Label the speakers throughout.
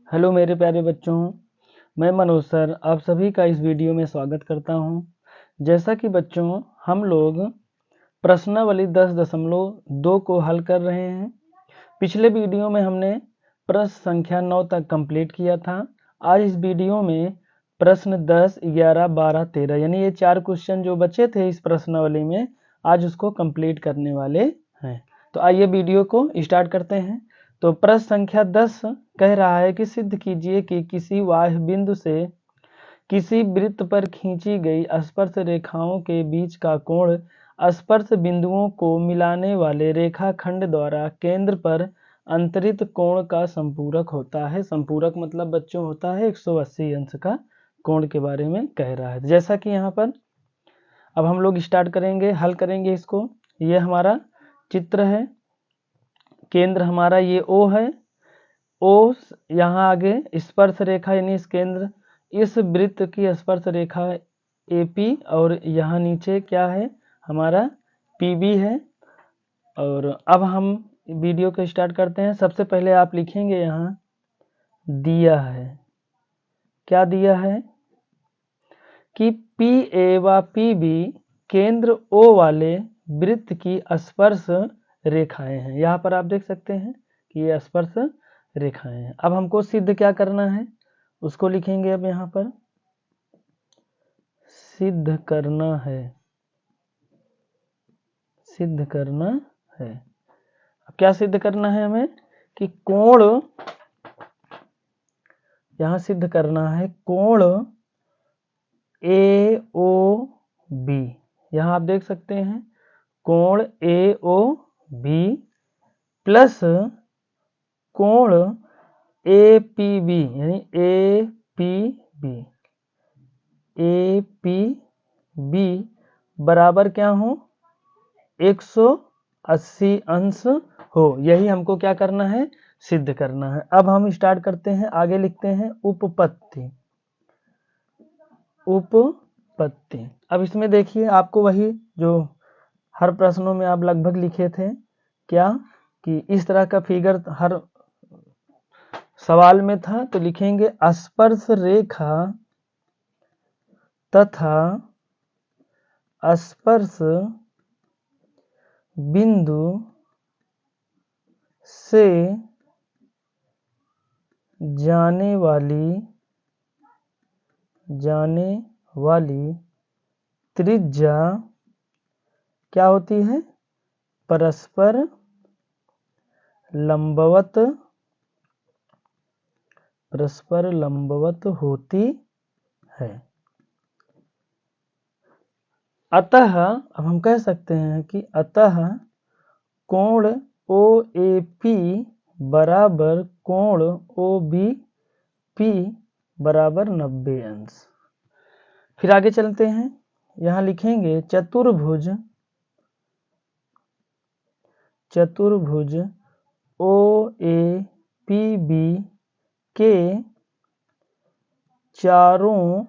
Speaker 1: Hello मेरे प्यारे बच्चों, मैं मनोज सर आप सभी का इस वीडियो में स्वागत करता हूं। जैसा कि बच्चों हम लोग प्रश्नावली 10.2 को हल कर रहे हैं। पिछले वीडियो में हमने प्रश्न संख्या 9 तक कंप्लीट किया था। आज इस वीडियो में प्रश्न 10, 11, 12, 13 यानी ये 4 क्वेश्चन जो बचे थे इस प्रश्नावली में आज उसको कंप्लीट करने वाले हैं। तो आइए वीडियो को स्टार्ट करते हैं। तो प्रश्न संख्या 10 कह रहा है कि सिद्ध कीजिए कि किसी वाह्य बिंदु से किसी वृत्त पर खींची गई स्पर्श रेखाओं के बीच का कोण स्पर्श बिंदुओं को मिलाने वाले रेखाखंड द्वारा केंद्र पर अंतरित कोण का संपूरक होता है। संपूरक मतलब बच्चों होता है 180 अंश का कोण के बारे में कह रहा है। जैसा कि यहाँ पर अब हम लोग स्टार्ट करेंगे, हल करेंगे इसको। ये हमारा चित्र है, केंद्र हमारा ये O है। O यहाँ आगे स्पर्श रेखा यानी इस केंद्र इस वृत्त की स्पर्श रेखा AP और यहाँ नीचे क्या है हमारा PB है। और अब हम वीडियो को स्टार्ट करते हैं। सबसे पहले आप लिखेंगे यहाँ दिया है, क्या दिया है कि PA व PB केंद्र O वाले वृत्त की स्पर्श रेखाएं हैं। यहाँ पर आप देख सकते हैं कि ये स्पर्श रेखाएं हैं। अब हमको सिद्ध क्या करना है उसको लिखेंगे। अब यहाँ पर सिद्ध करना है, सिद्ध करना है। अब क्या सिद्ध करना है हमें कि कोण, यहाँ सिद्ध करना है कोण AOB। यहाँ आप देख सकते हैं कोण AOB प्लस कोण APB यानी APB बराबर क्या हो 180 अंश हो। यही हमको क्या करना है सिद्ध करना है। अब हम स्टार्ट करते हैं, आगे लिखते हैं उपपत्ति। उपपत्ति अब इसमें देखिए आपको वही जो हर प्रश्नों में आप लगभग लिखे थे क्या कि इस तरह का फिगर हर सवाल में था। तो लिखेंगे स्पर्श रेखा तथा स्पर्श बिंदु से जाने वाली त्रिज्या क्या होती है परस्पर लंबवत होती है। अतः अब हम कह सकते हैं कि अतः कोण OAP बराबर कोण OBP बराबर 90 अंश। फिर आगे चलते हैं, यहाँ लिखेंगे चतुर्भुज OAPB के चारों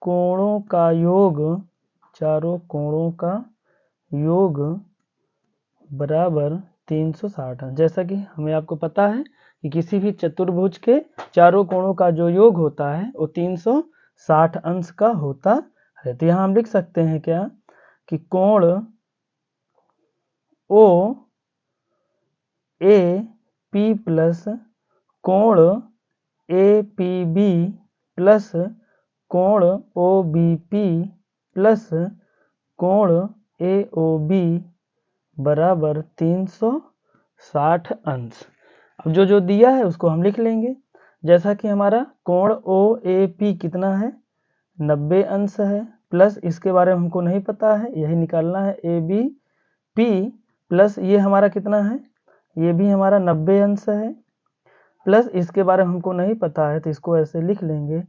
Speaker 1: कोणों का योग बराबर 360 अंश। जैसा कि हमें आपको पता है कि किसी भी चतुर्भुज के चारों कोणों का जो योग होता है वो 360 अंश का होता है। तो यहाँ हम लिख सकते हैं क्या कि कोण OAP प्लस कोण APB प्लस कोण OBP प्लस कोण AOB बराबर 360 अंश। अब जो दिया है उसको हम लिख लेंगे। जैसा कि हमारा कोण OAP कितना है 90 अंश है, प्लस इसके बारे में हमको नहीं पता है, यही निकालना है ABP प्लस ये हमारा कितना है ये भी हमारा 90 अंश है, प्लस इसके बारे में हमको नहीं पता है तो इसको ऐसे लिख लेंगे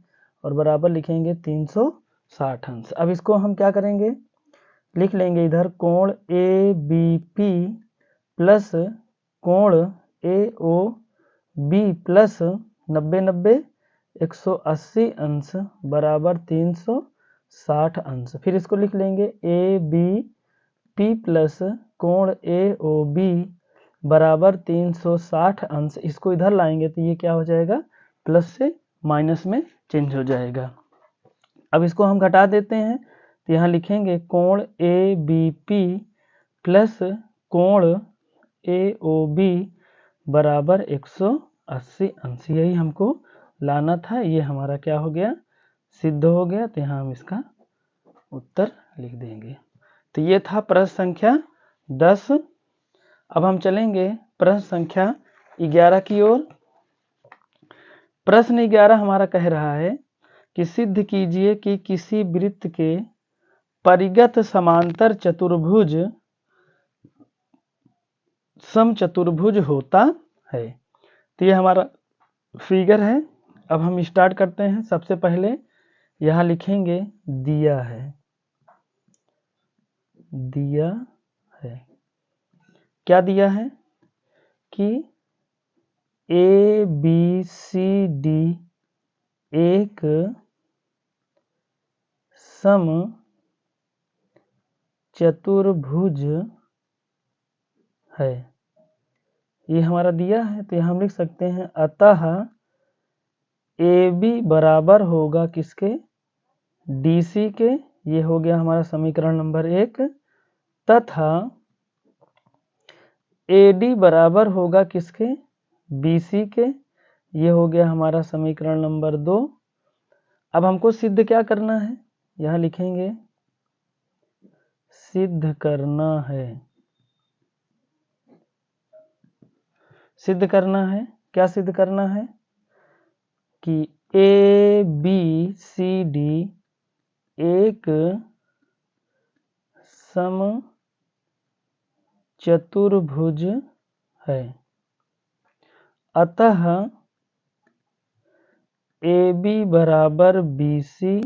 Speaker 1: और बराबर लिखेंगे 360 अंश। अब इसको हम क्या करेंगे लिख लेंगे इधर कोण ABP प्लस कोण AOB प्लस 90 180 अंश बराबर 360 अंश। फिर इसको लिख लेंगे ABP प्लस कोण AOB बराबर 360 अंश। इसको इधर लाएंगे तो ये क्या हो जाएगा, प्लस से माइनस में चेंज हो जाएगा। अब इसको हम घटा देते हैं तो यहाँ लिखेंगे कोण ABP प्लस कोण AOB बराबर 180 अंश। यही हमको लाना था, ये हमारा क्या हो गया, सिद्ध हो गया। तो यहाँ हम इसका उत्तर लिख देंगे। तो ये था प्रश्न संख्या 10। अब हम चलेंगे प्रश्न संख्या 11 की ओर। प्रश्न 11 हमारा कह रहा है कि सिद्ध कीजिए कि किसी वृत्त के परिगत समांतर चतुर्भुज समचतुर्भुज होता है। तो ये हमारा फिगर है। अब हम स्टार्ट करते हैं। सबसे पहले यहाँ लिखेंगे दिया है, दिया है। क्या दिया है कि ABCD एक सम चतुर्भुज है। ये हमारा दिया है। तो हम लिख सकते हैं अतः AB बराबर होगा किसके, DC के। ये हो गया हमारा समीकरण नंबर 1। तथा AD बराबर होगा किसके, BC के। ये हो गया हमारा समीकरण नंबर 2। अब हमको सिद्ध क्या करना है, यहाँ लिखेंगे सिद्ध करना है। सिद्ध करना है, क्या सिद्ध करना है कि ABCD एक सम चतुर्भुज है। अतः AB बराबर BC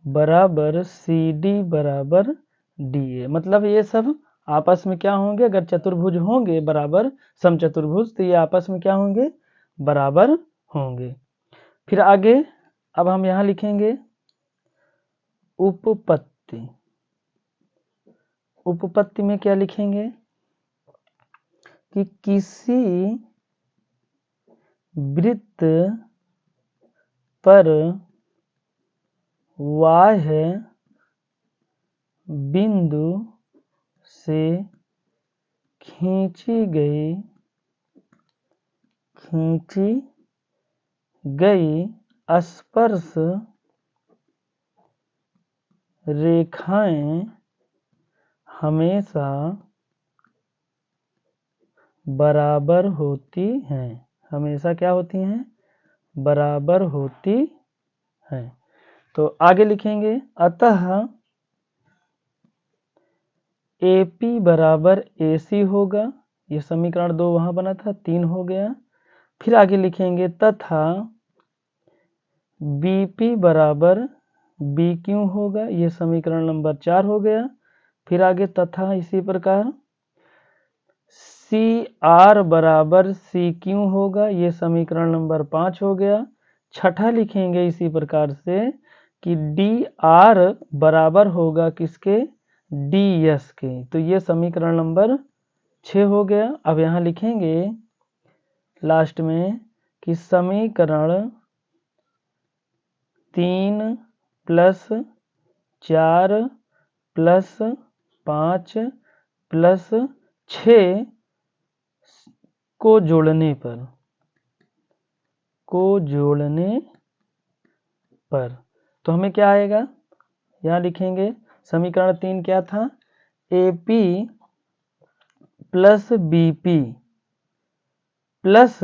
Speaker 1: बराबर CD बराबर DA। मतलब ये सब आपस में क्या होंगे, अगर चतुर्भुज होंगे बराबर समचतुर्भुज तो ये आपस में क्या होंगे, बराबर होंगे। फिर आगे अब हम यहाँ लिखेंगे उपपत्ति। उपपत्ति में क्या लिखेंगे कि किसी वृत्त पर बाह्य बिंदु से खींची गई स्पर्श रेखाएं हमेशा बराबर होती हैं। हमेशा क्या होती हैं, बराबर होती हैं। तो आगे लिखेंगे अतः AP बराबर AC होगा। ये समीकरण 2 वहां बना था, 3 हो गया। फिर आगे लिखेंगे तथा BP बराबर BQ होगा। ये समीकरण नंबर 4 हो गया। फिर आगे तथा इसी प्रकार CR बराबर CQ होगा। ये समीकरण नंबर 5 हो गया। छठा लिखेंगे इसी प्रकार से कि DR बराबर होगा किसके, DS के। तो ये समीकरण नंबर 6 हो गया। अब यहाँ लिखेंगे लास्ट में कि समीकरण 3 प्लस 4 प्लस 5 प्लस 6 को जोड़ने पर तो हमें क्या आएगा, यहाँ लिखेंगे समीकरण 3 क्या था, AP plus BP plus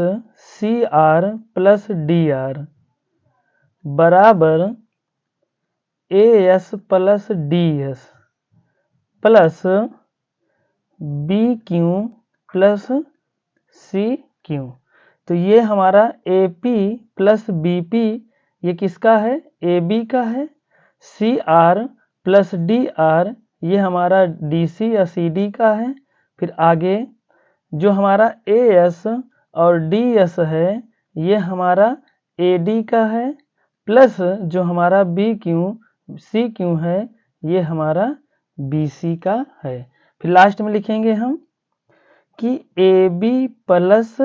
Speaker 1: CR plus DR बराबर AS plus DS plus BQ plus CQ। तो ये हमारा AP प्लस BP ये किसका है, AB का है। CR प्लस DR ये हमारा DC या CD का है। फिर आगे जो हमारा AS और DS है ये हमारा AD का है। प्लस जो हमारा BQ CQ है ये हमारा BC का है। फिर लास्ट में लिखेंगे हम कि A B plus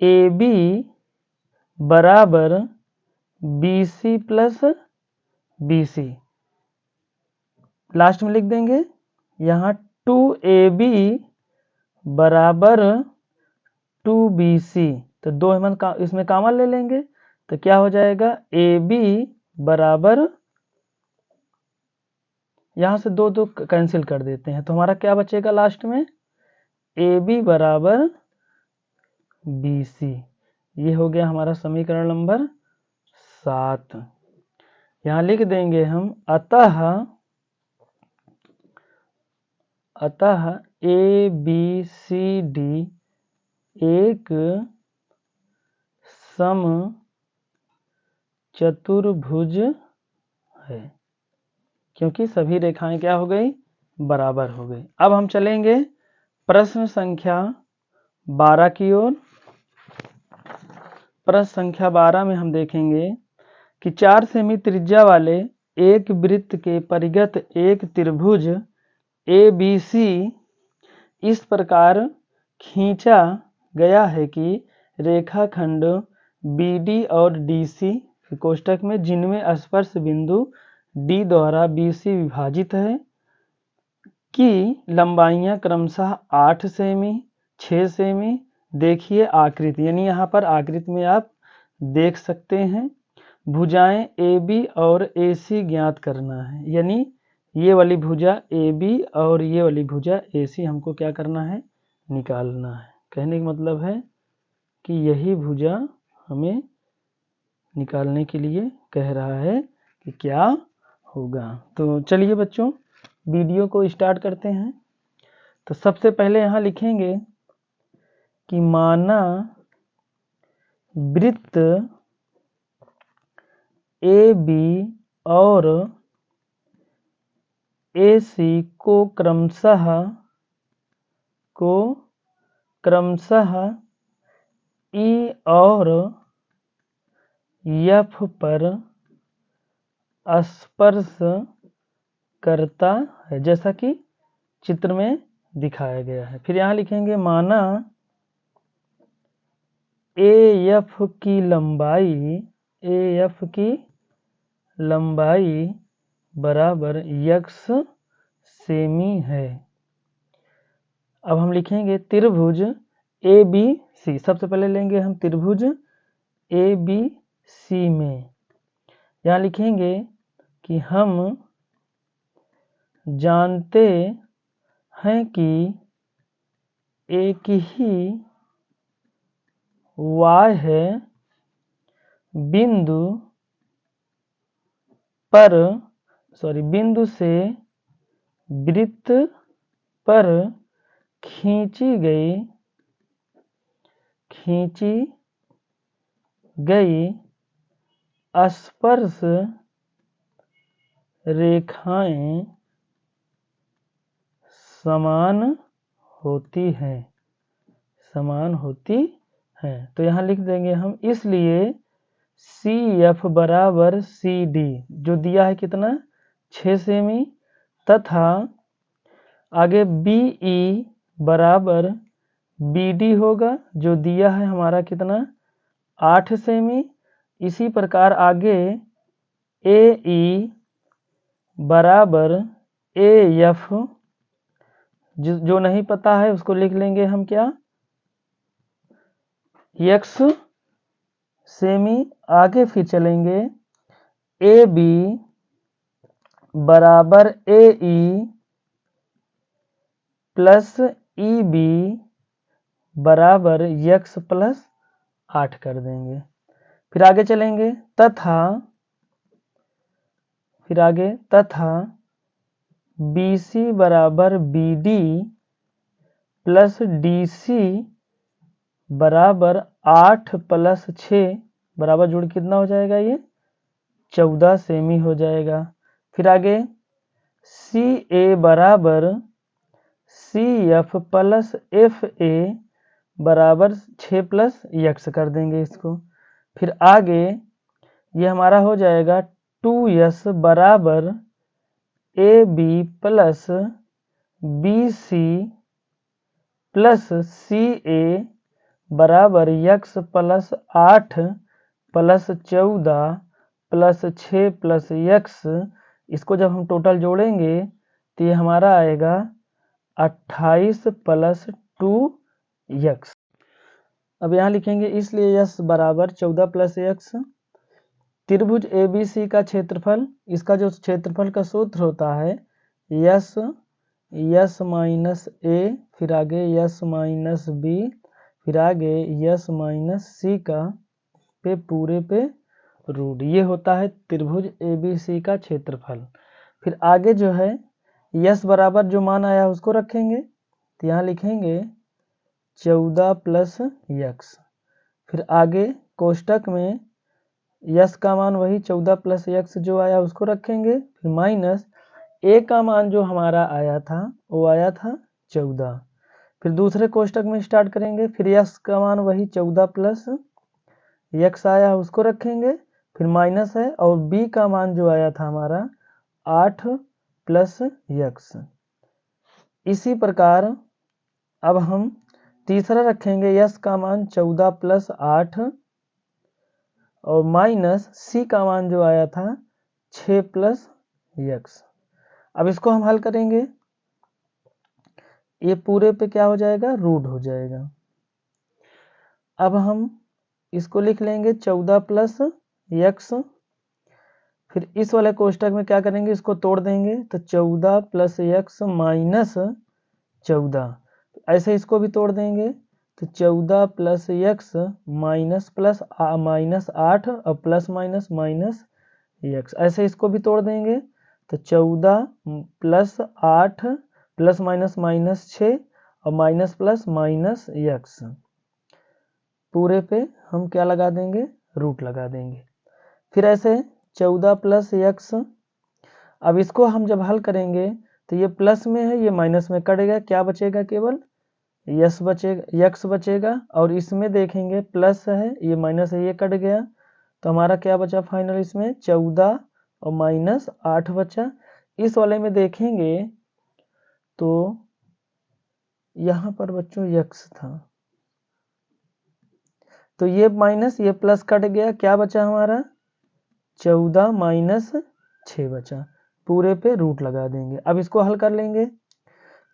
Speaker 1: A B बराबर B C plus B C. Last में लिख देंगे यहाँ 2AB बराबर 2BC, तो दो हम इसमें कॉमन ले लेंगे तो क्या हो जाएगा, AB बराबर, यहाँ से दो दो कैंसिल कर देते हैं तो हमारा क्या बचेगा लास्ट में, AB बराबर BC। ये हो गया हमारा समीकरण नंबर 7। यहाँ लिख देंगे हम अतः ABCD एक सम चतुर्भुज है, क्योंकि सभी रेखाएं क्या हो गई, बराबर हो गई। अब हम चलेंगे प्रश्न संख्या 12 की ओर। प्रश्न संख्या 12 में हम देखेंगे कि 4 सेमी त्रिज्या वाले एक वृत्त के परिगत एक त्रिभुज ABC इस प्रकार खींचा गया है कि रेखाखंड BD और DC कोष्ठक में जिनमें स्पर्श बिंदु D द्वारा BC विभाजित है की लंबाइयां क्रमशः 8 सेमी, 6 सेमी। देखिए आकृति, यानी यहाँ पर आकृति में आप देख सकते हैं भुजाएं AB और AC ज्ञात करना है, यानी ये वाली भुजा AB और ये वाली भुजा AC हमको क्या करना है, निकालना है। कहने का मतलब है कि यही भुजा हमें निकालने के लिए कह रहा है कि क्या होगा। तो चलिए बच्चों वीडियो को स्टार्ट करते हैं। तो सबसे पहले यहाँ लिखेंगे कि माना वृत्त AB और AC को क्रमशः E और F पर स्पर्श करता है, जैसा कि चित्र में दिखाया गया है। फिर यहाँ लिखेंगे माना AF की लंबाई बराबर x सेमी है। अब हम लिखेंगे त्रिभुज ABC, सबसे पहले लेंगे हम त्रिभुज ABC में यहाँ लिखेंगे कि हम जानते हैं कि एक ही y है बिंदु से वृत्त पर खींची गई स्पर्श रेखाएं समान होती हैं। तो यहाँ लिख देंगे हम, इसलिए CF बराबर CD जो दिया है कितना, 6 सेमी, तथा आगे BE बराबर BD होगा जो दिया है हमारा कितना, 8 सेमी। इसी प्रकार आगे AE बराबर AF, जो नहीं पता है उसको लिख लेंगे हम क्या, x सेमी। आगे फिर चलेंगे AB बराबर AE प्लस EB बराबर x प्लस 8 कर देंगे। फिर आगे चलेंगे तथा BC बराबर BD प्लस DC बराबर 8 प्लस 6 बराबर जोड़ कितना हो जाएगा, ये 14 सेमी हो जाएगा। फिर आगे CA बराबर CF प्लस FA बराबर 6 प्लस x कर देंगे इसको। फिर आगे ये हमारा हो जाएगा 2S बराबर AB प्लस BC प्लस सी ए बराबर x plus 8 plus 14 plus 6 plus x, इसको जब हम टोटल जोड़ेंगे तो ये हमारा आएगा 28 प्लस 2 यक्स। अब यहाँ लिखेंगे इसलिए यस बराबर 14 प्लस यक्स। त्रिभुज ABC का क्षेत्रफल, इसका जो क्षेत्रफल का सूत्र होता है यस माइनस ए, फिर आगे यस माइनस बी, फिर आगे यस माइनस सी का पे पूरे पे रूट, ये होता है त्रिभुज ABC का क्षेत्रफल। फिर आगे जो है यस बराबर जो मान आया उसको रखेंगे, तो यहाँ लिखेंगे 14 प्लस यक्स, फिर आगे कोष्टक में यस का मान वही 14 प्लस यक्स जो आया उसको रखेंगे, फिर माइनस ए का मान जो हमारा आया था वो आया था 14, फिर दूसरे कोष्टक में स्टार्ट करेंगे, फिर यक्स का मान वही 14 प्लस यक्स आया उसको रखेंगे, फिर माइनस है, और बी का मान जो आया था हमारा 8 प्लस यक्स। इसी प्रकार अब हम तीसरा रखेंगे, यस का मान 14 प्लस 8 और माइनस सी का मान जो आया था 6 प्लस यक्स। अब इसको हम हल करेंगे, ये पूरे पे क्या हो जाएगा, रूट हो जाएगा। अब हम इसको लिख लेंगे 14 प्लस यक्स, फिर इस वाले कोष्टक में क्या करेंगे, इसको तोड़ देंगे, तो 14 प्लस यक्स माइनस 14, ऐसे इसको भी तोड़ देंगे, तो 14 plus x minus plus minus 8 और प्लस माइनस माइनस यक्स, ऐसे इसको भी तोड़ देंगे, तो 14 प्लस 8 प्लस माइनस माइनस 6 और माइनस प्लस माइनस यक्स, पूरे पे हम क्या लगा देंगे, रूट लगा देंगे। फिर ऐसे 14 प्लस यक्स, अब इसको हम जब हल करेंगे तो ये प्लस में है, ये माइनस में कट गया, क्या बचेगा, केवल यस बचेगा, यक्स बचेगा, और इसमें देखेंगे प्लस है, ये माइनस है, ये कट गया, तो हमारा क्या बचा फाइनल, इसमें 14 और माइनस 8 बचा। इस वाले में देखेंगे तो यहाँ पर बच्चों यक्स था, तो ये माइनस ये प्लस कट गया, क्या बचा हमारा 14 माइनस 6 बचा, पूरे पे रूट लगा देंगे। अब इसको हल कर लेंगे,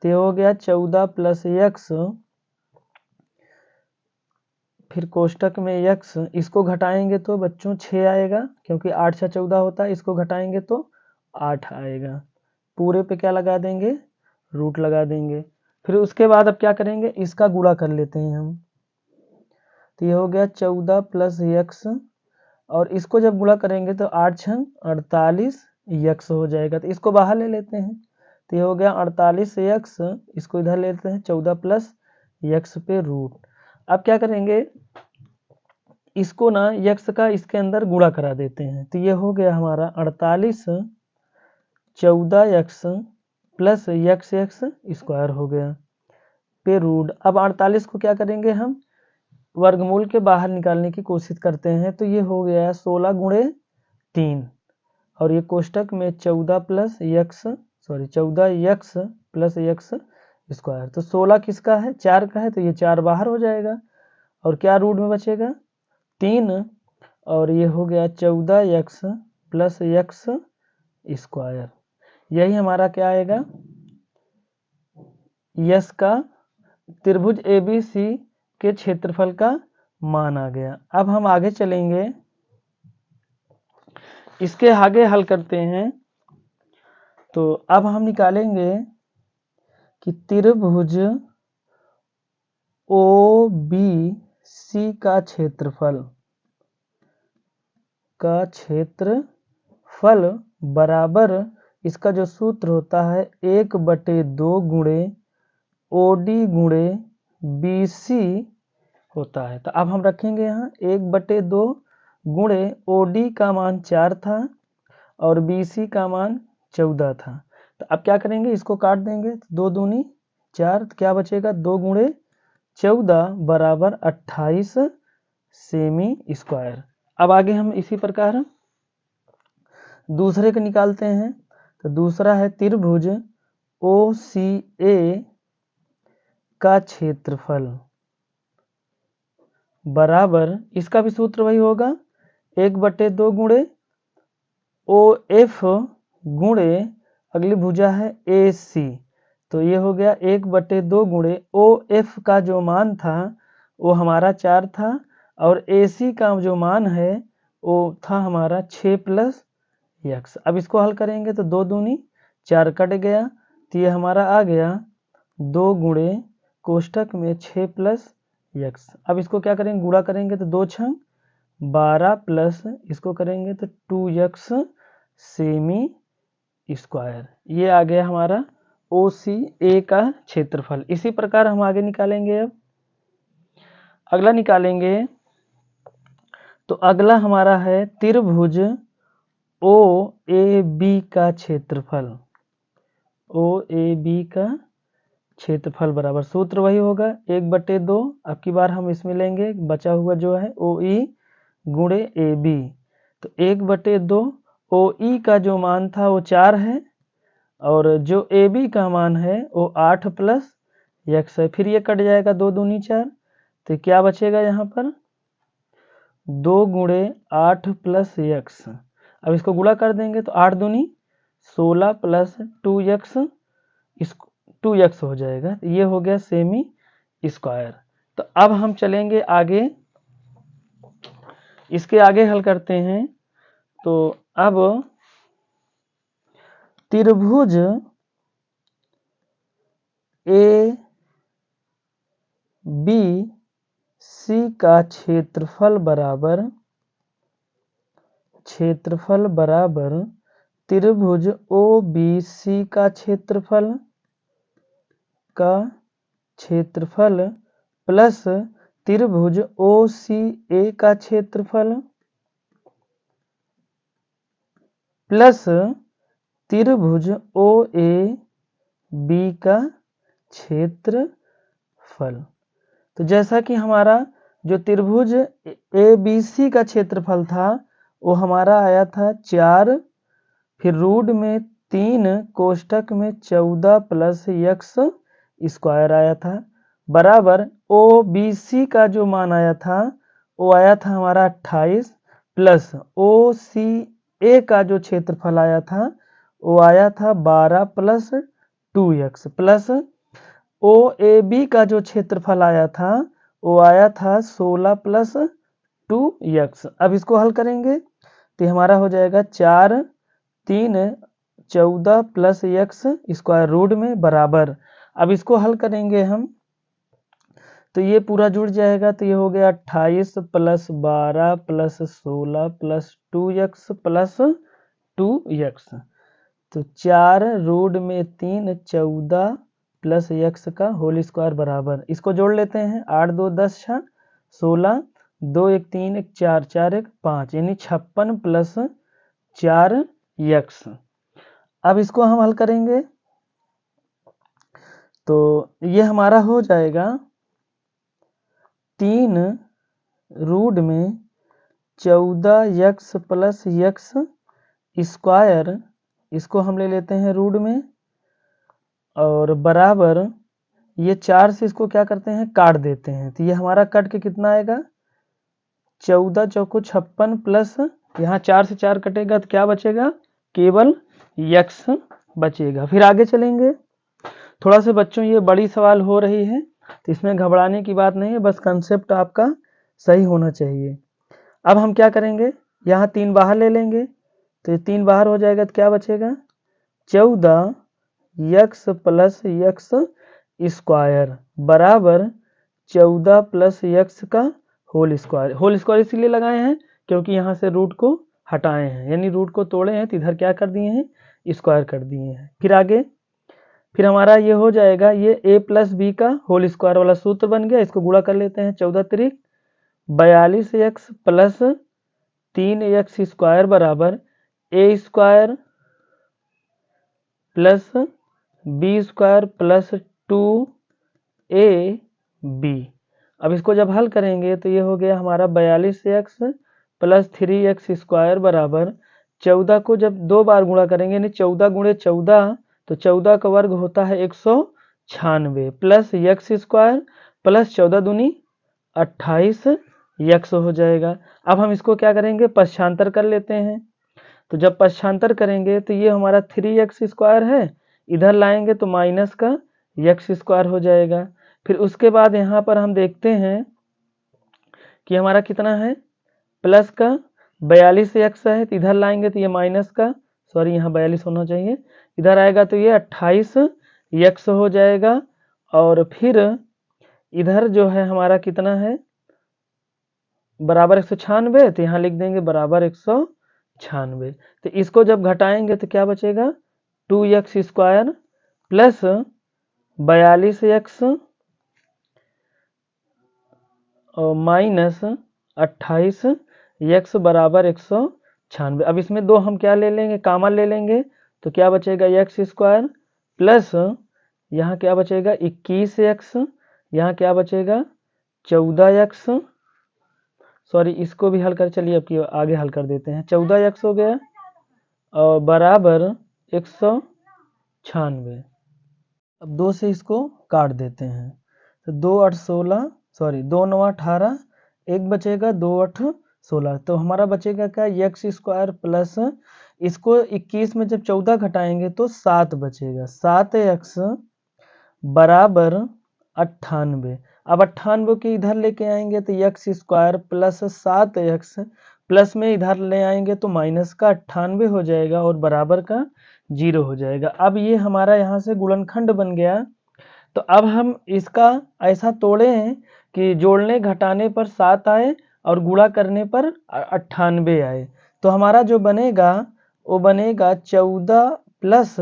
Speaker 1: तो हो गया 14 प्लस यक्स, फिर कोष्टक में यक्स, इसको घटाएंगे तो बच्चों 6 आएगा, क्योंकि 8 6 14 होता है, इसको घटाएंगे तो 8 आएगा, पूरे पे क्या लगा देंगे, रूट लगा देंगे। फिर उसके बाद अब क्या करेंगे, इसका गुणा कर लेते हैं हम, तो ये हो गया 14 प्लस यक्स, और इसको जब गुणा करेंगे तो 8 छंग 48 यक्स हो जाएगा, तो इसको बाहर ले लेते हैं, तो ये हो गया 48 यक्स, इसको इधर लेते हैं 14 प्लस यक्स पे रूट। अब क्या करेंगे, इसको ना यक्स का इसके अंदर गुणा करा देते हैं, तो ये हो गया हमारा 48 14 x plus x x square हो गया पे रूट। अब 48 को क्या करेंगे, हम वर्गमूल के बाहर निकालने की कोशिश करते हैं, तो ये हो गया 16 गुणे 3, और ये कोष्टक में 14 plus x 14 x plus x square, तो 16 किसका है, 4 का है, तो ये 4 बाहर हो जाएगा, और क्या रूट में बचेगा 3, और ये हो गया 14 यक्स प्लस यक्स स्क्वायर। यही हमारा क्या आएगा, यस का त्रिभुज ABC के क्षेत्रफल का मान आ गया। अब हम आगे चलेंगे, इसके आगे हल करते हैं, तो अब हम निकालेंगे कि त्रिभुज OBC का क्षेत्रफल बराबर, इसका जो सूत्र होता है 1/2 गुणे OD गुणे BC होता है। तो अब हम रखेंगे यहाँ 1/2 गुणे OD का मान 4 था और BC का मान 14 था, तो अब क्या करेंगे, इसको काट देंगे, 2 दूनी 4, तो क्या बचेगा 2 गुणे 14 बराबर 28 सेमी स्क्वायर। अब आगे हम इसी प्रकार दूसरे को निकालते हैं, तो दूसरा है त्रिभुज OCA का क्षेत्रफल बराबर, इसका भी सूत्र वही होगा 1/2 गुणे OF गुणे अगली भुजा है AC। तो ये हो गया 1/2 गुणे OF का जो मान था वो हमारा 4 था और AC का जो मान है वो था हमारा 6 + x। अब इसको हल करेंगे तो 2 दूनी 4 कट गया, तो ये हमारा आ गया 2 गुणे कोष्टक में 6 + x। अब इसको क्या करेंगे, गुणा करेंगे तो 2 छंग 12 प्लस इसको करेंगे तो 2x सेमी स्क्वायर। ये आ गया हमारा OCA का क्षेत्रफल। इसी प्रकार हम आगे निकालेंगे। अब अगला निकालेंगे तो अगला हमारा है त्रिभुज OAB का क्षेत्रफल। OAB का क्षेत्रफल बराबर, सूत्र वही होगा 1/2। अब की बार हम इसमें लेंगे बचा हुआ जो है OE गुणे AB। तो 1/2 OE का जो मान था वो 4 है और जो AB का मान है वो 8 + x है। फिर ये कट जाएगा 2 दूनी 4, तो क्या बचेगा यहाँ पर 2 गुणे 8 + x। अब इसको गुणा कर देंगे तो 8 दूनी 16 + 2x, इसको 2x हो जाएगा। ये हो गया सेमी स्क्वायर। तो अब हम चलेंगे आगे, इसके आगे हल करते हैं। तो अब त्रिभुज ABC का क्षेत्रफल बराबर त्रिभुज OBC का क्षेत्रफल प्लस त्रिभुज OCA का क्षेत्रफल प्लस त्रिभुज OAB का क्षेत्रफल। तो जैसा कि हमारा जो त्रिभुज ABC का क्षेत्रफल था वो हमारा आया था 4, फिर रूट में 3 कोष्टक में 14 + x स्क्वायर आया था, बराबर OBC का जो मान आया था वो आया था हमारा 28 प्लस OCA का जो क्षेत्रफल आया था वो आया था 12 + 2x प्लस OAB का जो क्षेत्रफल आया था वो आया था 16 + 2x। अब इसको हल करेंगे तो हमारा हो जाएगा 4 3 14 + x स्क्वायर रूट में बराबर। अब इसको हल करेंगे हम तो ये पूरा जुड़ जाएगा, तो ये हो गया 28 + 12 + 16 + 2x + 2x। तो 4 रूट में 3 14 + x का होल स्क्वायर बराबर, इसको जोड़ लेते हैं 8 2 10 6 16 2 1 3 1 4 4 1 5 यानी 56 + 4x। अब इसको हम हल करेंगे तो ये हमारा हो जाएगा 3 रूट में 14x + x स्क्वायर, इसको हम ले लेते हैं रूट में और बराबर ये 4 से इसको क्या करते हैं काट देते हैं, तो ये हमारा कट के कितना आएगा 14 चौको 56 प्लस यहाँ 4 से 4 कटेगा तो क्या बचेगा केवल x बचेगा। फिर आगे चलेंगे, थोड़ा से बच्चों ये बड़ी सवाल हो रही है तो इसमें घबराने की बात नहीं है, बस कंसेप्ट आपका सही होना चाहिए। अब हम क्या करेंगे, यहाँ 3 बाहर ले लेंगे तो ये 3 बाहर हो जाएगा तो क्या बचेगा 14x + x स्क्वायर बराबर 14 + x का होल स्क्वायर। होल स्क्वायर इसलिए लगाए हैं क्योंकि यहाँ से रूट को हटाए हैं, यानी रूट को तोड़े हैं तो इधर क्या कर दिए हैं स्क्वायर कर दिए हैं। फिर आगे फिर हमारा ये हो जाएगा ये a + b का होल स्क्वायर वाला सूत्र बन गया, इसको गुणा कर लेते हैं 14 त्रिक 42x + 3x स्क्वायर बराबर a square plus b square plus 2ab। अब इसको जब हल करेंगे तो ये हो गया हमारा 42x + 3x स्क्वायर बराबर 14 को जब 2 बार गुणा करेंगे यानी 14 × 14 तो 14 का वर्ग होता है 124 96 प्लस यक्स स्क्वायर प्लस 14 दूनी 28 यक्स हो जाएगा। अब हम इसको क्या करेंगे, पक्षांतर कर लेते हैं। तो जब पक्षांतर करेंगे तो ये हमारा 3x स्क्वायर है, इधर लाएंगे तो माइनस का यक्स स्क्वायर हो जाएगा। फिर उसके बाद यहाँ पर हम देखते हैं कि हमारा कितना है, प्लस का 42 यक्स है, तो इधर लाएंगे तो ये माइनस का, सॉरी यहाँ 42 होना चाहिए, इधर आएगा तो ये 28 यक्स हो जाएगा। और फिर इधर जो है हमारा कितना है, बराबर 196, तो यहाँ लिख देंगे बराबर 196। तो इसको जब घटाएंगे तो क्या बचेगा, 2x स्क्वायर प्लस 42x और माइनस 28 यक्स बराबर 196। अब इसमें दो हम क्या ले लेंगे, कॉमन ले लेंगे, तो क्या बचेगा एक्स स्क्वायर प्लस यहाँ क्या बचेगा 21x, यहाँ क्या बचेगा 14x, सॉरी इसको भी हल कर, चलिए अब की आगे हल कर देते हैं, 14x हो गया और बराबर 196। अब 2 से इसको काट देते हैं, तो 2 8 16, सॉरी 2 9 18, एक बचेगा 2 8 16, तो हमारा बचेगा क्या एक्स स्क्वायर प्लस, इसको 21 में जब 14 घटाएंगे तो 7 बचेगा, 7x बराबर 98। अब 98 के इधर लेके आएंगे तो x square plus 7x plus में इधर ले आएंगे तो माइनस का 98 हो जाएगा और बराबर का 0 हो जाएगा। अब ये हमारा यहाँ से गुणनखंड बन गया। तो अब हम इसका ऐसा तोड़े हैं कि जोड़ने घटाने पर 7 आए और गुणा करने पर 98 आए। तो हमारा जो बनेगा वो बनेगा 14 प्लस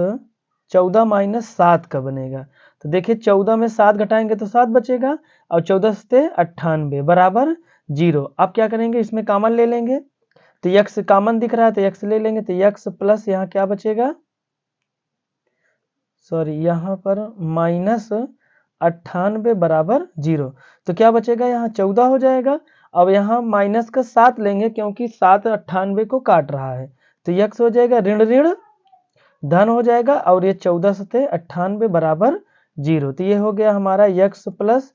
Speaker 1: 14 माइनस 7 का बनेगा। तो देखिए 14 में 7 घटाएंगे तो 7 बचेगा और 14 से 98 बराबर 0। अब क्या करेंगे, इसमें कॉमन ले लेंगे, तो x कॉमन दिख रहा है तो x ले लेंगे, तो x प्लस यहाँ क्या बचेगा, सॉरी यहाँ पर माइनस 98 बराबर 0। तो क्या बचेगा, यहाँ 14 हो जाएगा। अब यहाँ माइनस का 7 लेंगे क्योंकि 7 98 को काट रहा है, तो x हो जाएगा ऋण ऋण धन हो जाएगा और ये 14 से 98 बराबर 0। तो ये हो गया हमारा x प्लस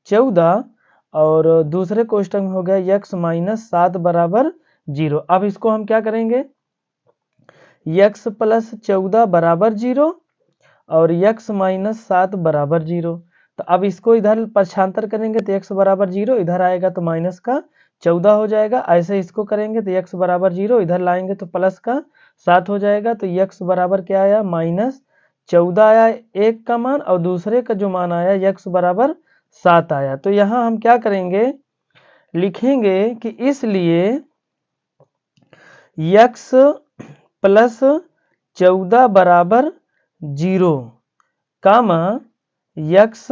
Speaker 1: 14 और दूसरे क्वेश्चन में हो गया x माइनस 7 बराबर 0। अब इसको हम क्या करेंगे, x प्लस 14 बराबर 0 और x माइनस 7 बराबर 0। तो अब इसको इधर पक्षांतर करेंगे तो x बराबर 0, इधर आएगा तो माइनस का 14 हो जाएगा। ऐसे इसको करेंगे तो x बराबर 0, इधर लाएंगे तो प्लस का 7 हो जाएगा। तो x बराबर क्या आया, माइनस 14 आया एक का मान और दूसरे का जो मान आया x बराबर 7 आया। तो यहाँ हम क्या करेंगे, लिखेंगे कि इसलिए x प्लस 14 बराबर 0 कामा x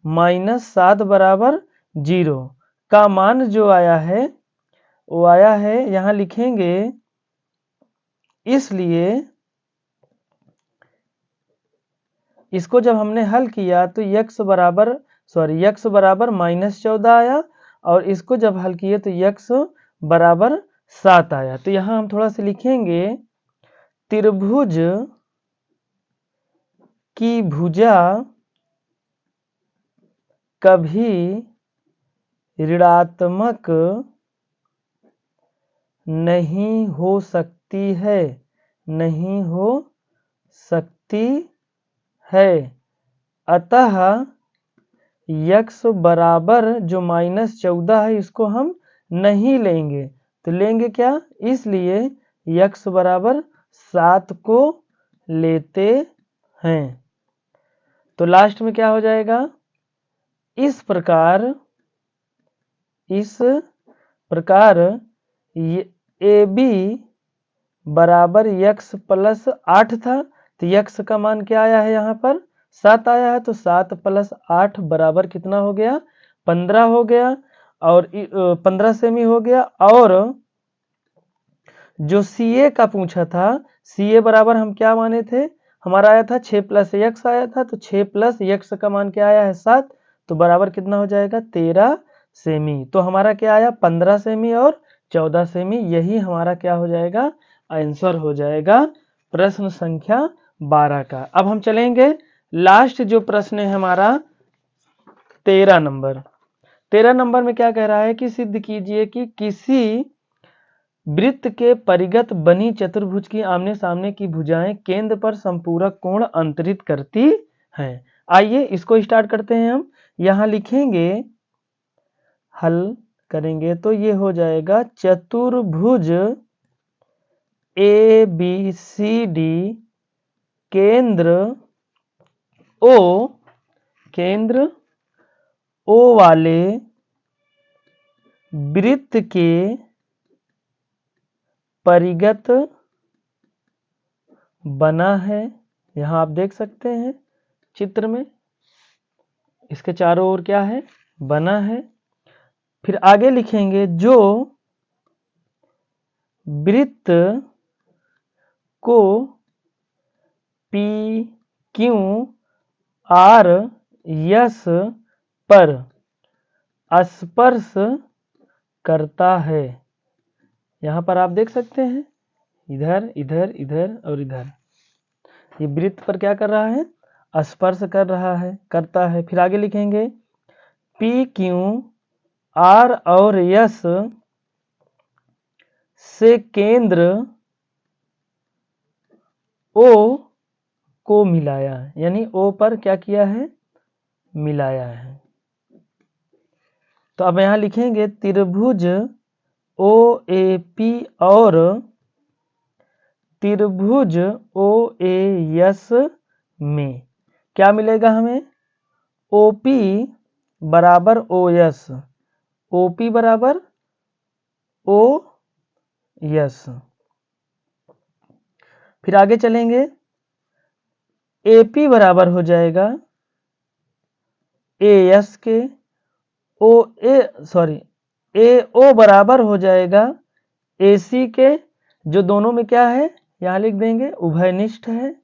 Speaker 1: माइनस 7 बराबर 0 का मान जो आया है वो आया है, यहाँ लिखेंगे इसलिए इसको जब हमने हल किया तो x बराबर माइनस 14 आया और इसको जब हल किए तो x बराबर 7 आया। तो यहाँ हम थोड़ा सा लिखेंगे त्रिभुज की भुजा कभी ऋणात्मक नहीं हो सकती है, नहीं हो सकती है, अतः x बराबर जो माइनस 14 है इसको हम नहीं लेंगे। तो लेंगे क्या, इसलिए x बराबर 7 को लेते हैं। तो लास्ट में क्या हो जाएगा, इस प्रकार ए बी बराबर x प्लस 8 था, तो x का मान क्या आया है, यहाँ पर 7 आया है, तो 7 प्लस 8 बराबर कितना हो गया, 15 हो गया और 15 सेमी हो गया। और जो CA का पूछा था, CA बराबर हम क्या माने थे, हमारा आया था 6 प्लस x आया था, तो 6 प्लस x का मान क्या आया है 7, तो बराबर कितना हो जाएगा 13 सेमी। तो हमारा क्या आया 15 सेमी और 14 सेमी, यही हमारा क्या हो जाएगा, आंसर हो जाएगा प्रश्न संख्या 12 का। अब हम चलेंगे लास्ट जो प्रश्न है हमारा 13 नंबर। 13 नंबर में क्या कह रहा है कि सिद्ध कीजिए कि किसी वृत्त के परिगत बनी चतुर्भुज की आमने सामने की भुजाएं केंद्र पर संपूरक कोण अंतरित करती हैं। आइए इसको स्टार्ट करते हैं हम। यहां लिखेंगे, हल करेंगे तो ये हो जाएगा चतुर्भुज ए बी सी डी केंद्र ओ वाले वृत्त के परिगत बना है। यहां आप देख सकते हैं चित्र में, इसके चारों ओर क्या है, बना है। फिर आगे लिखेंगे जो वृत्त को पी क्यू आर एस पर स्पर्श करता है। यहां पर आप देख सकते हैं इधर इधर इधर और इधर, ये वृत्त पर क्या कर रहा है, स्पर्श कर रहा है, करता है। फिर आगे लिखेंगे पी क्यू आर और एस से केंद्र ओ को मिलाया है, यानी ओ पर क्या किया है, मिलाया है। तो अब यहां लिखेंगे त्रिभुज ओ ए पी और त्रिभुज ओ ए एस में क्या मिलेगा हमें, ओपी बराबर ओ एस, ओपी बराबर ओ एस। फिर आगे चलेंगे, एपी बराबर हो जाएगा ए एस के, ए ओ बराबर हो जाएगा ए सी के, जो दोनों में क्या है, यहां लिख देंगे उभयनिष्ठ है।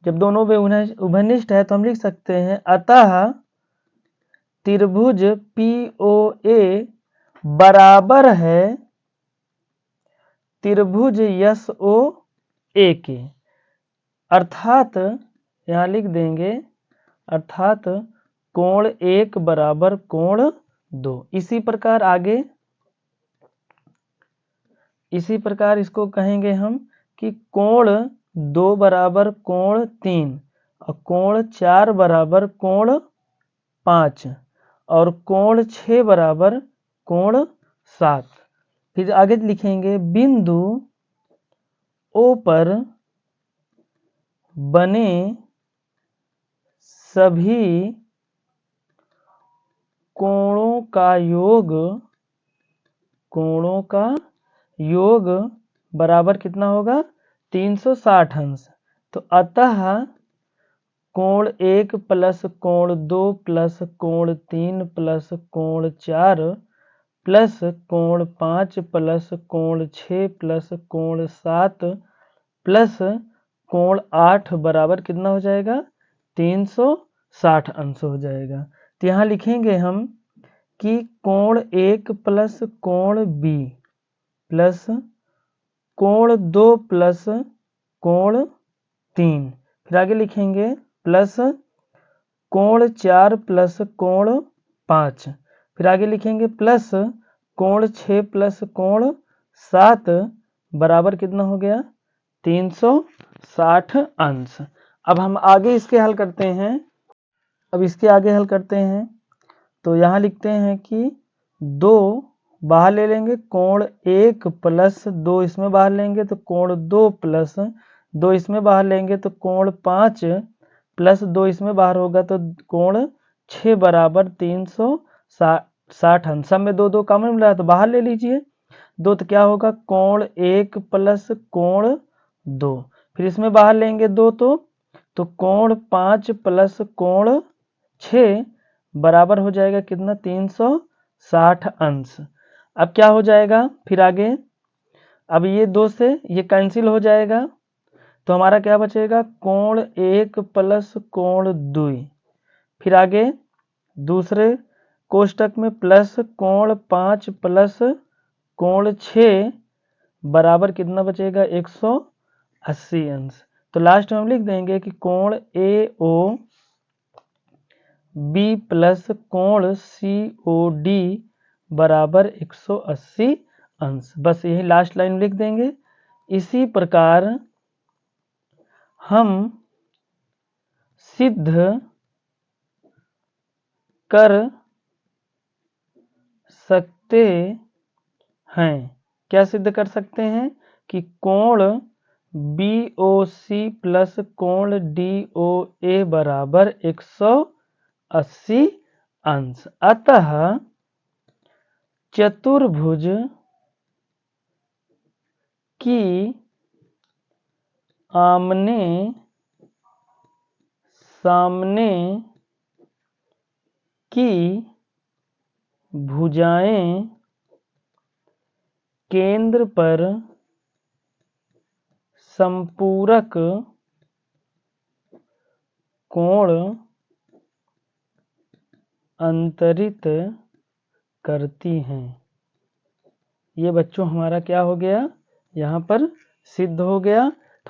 Speaker 1: जब दोनों में उभयनिष्ठ है तो हम लिख सकते हैं अतः त्रिभुज पी ओ ए बराबर है त्रिभुज एस ओ ए के, अर्थात यहां लिख देंगे अर्थात कोण 1 बराबर कोण 2। इसी प्रकार आगे, इसी प्रकार इसको कहेंगे हम कि कोण 2 बराबर कोण 3 और कोण 4 बराबर कोण 5 और कोण 6 बराबर कोण 7। फिर आगे लिखेंगे बिंदु ओ पर बने सभी कोणों का योग बराबर कितना होगा, 360 अंश। तो अतः कोण 1 प्लस कोण 2 प्लस कोण 3 प्लस कोण 4 प्लस कोण 5 प्लस कोण 6 प्लस कोण 7 प्लस कोण 8 बराबर कितना हो जाएगा, 360 अंश हो जाएगा। तो यहाँ लिखेंगे हम कि कोण 1 प्लस कोण बी प्लस कोण 2 प्लस कोण 3, फिर आगे लिखेंगे प्लस कोण 4 प्लस कोण 5, फिर आगे लिखेंगे प्लस कोण 6 प्लस कोण 7 बराबर कितना हो गया, 360 अंश। अब हम आगे इसके हल करते हैं। अब इसके आगे हल करते हैं तो यहाँ लिखते हैं कि 2 बाहर ले लेंगे, कोण 1 प्लस 2 इसमें बाहर लेंगे तो कोण 2 प्लस 2 इसमें बाहर लेंगे तो कोण 5 प्लस 2 इसमें बाहर होगा तो कोण 6 बराबर 360 अंश। सब में 2 2 कॉमन मिला तो बाहर ले लीजिए, 2 तो क्या होगा कोण 1 प्लस कोण 2, फिर इसमें बाहर लेंगे 2 तो कोण 5 प्लस कोण 6 बराबर हो जाएगा कितना, 360 अंश। अब क्या हो जाएगा, फिर आगे अब ये 2 से ये कैंसिल हो जाएगा तो हमारा क्या बचेगा, कोण 1 प्लस कोण 2, फिर आगे दूसरे कोष्टक में प्लस कोण 5 प्लस कोण 6 बराबर कितना बचेगा, 180 अंश। तो लास्ट में हम लिख देंगे कि कोण AO B प्लस कोण COD बराबर 180 अंश। बस यही लास्ट लाइन लिख देंगे। इसी प्रकार हम सिद्ध कर सकते हैं। क्या सिद्ध कर सकते हैं कि कोण BOC प्लस कोण DOA बराबर 180 अंश। अतः चतुर्भुज की आमने सामने की भुजाएं केंद्र पर संपूरक कोण अंतरित करती हैं। ये बच्चों हमारा क्या हो गया, यहाँ पर सिद्ध हो गया